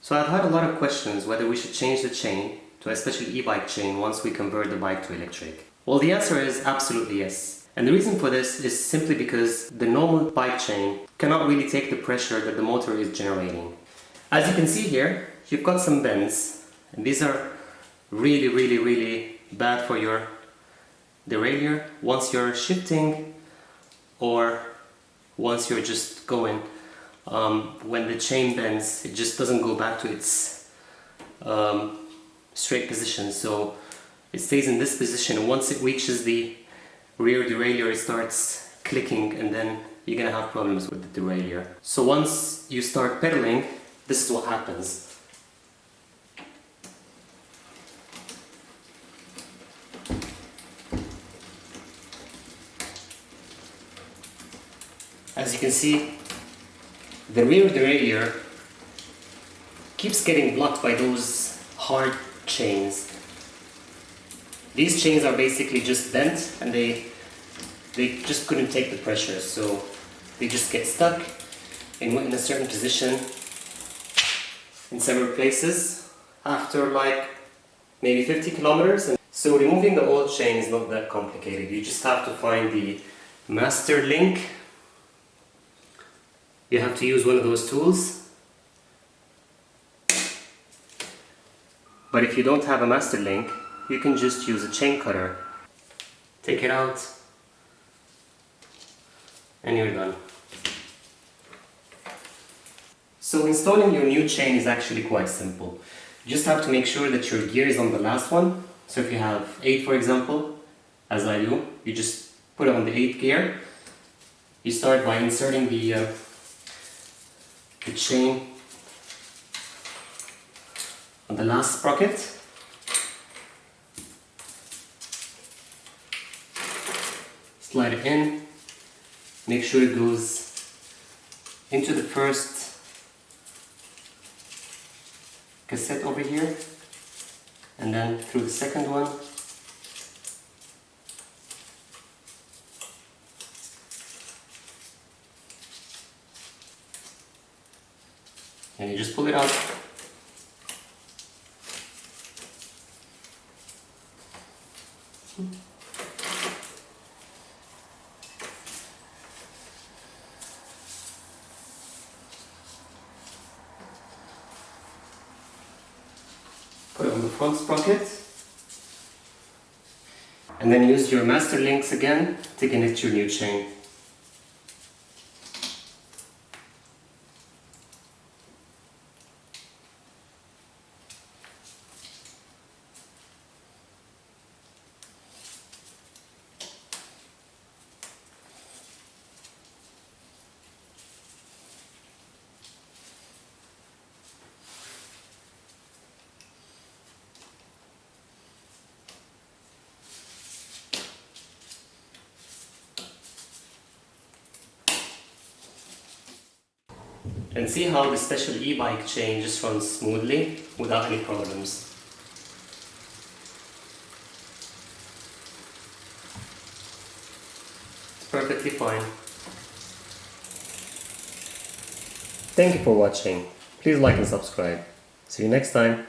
So I've had a lot of questions whether we should change the chain to a special e-bike chain once we convert the bike to electric. Well, the answer is absolutely yes. And the reason for this is simply because the normal bike chain cannot really take the pressure that the motor is generating. As you can see here, you've got some bends, and these are really bad for your derailleur once you're shifting or once you're just going. When the chain bends, it just doesn't go back to its straight position, so it stays in this position, and once it reaches the rear derailleur it starts clicking, and then you're gonna have problems with the derailleur. So once you start pedaling, this is what happens. As you can see, the rear derailleur keeps getting blocked by those hard chains. These chains are basically just bent, and they just couldn't take the pressure, so they just get stuck in a certain position in several places after like maybe 50 kilometers. And so removing the old chain is not that complicated. You just have to find the master link. You have to use one of those tools. But if you don't have a master link, you can just use a chain cutter. Take it out, and you're done. So installing your new chain is actually quite simple. You just have to make sure that your gear is on the last one. So if you have 8, for example, as I do, you just put it on the 8th gear. You start by inserting the chain on the last sprocket. Slide it in, make sure it goes into the first cassette over here, and then through the second one, and you just pull it out. Put it on the front sprocket, and then use your master links again to connect your new chain. And see how the special e-bike chain just runs smoothly without any problems. It's perfectly fine. Thank you for watching. Please like and subscribe. See you next time.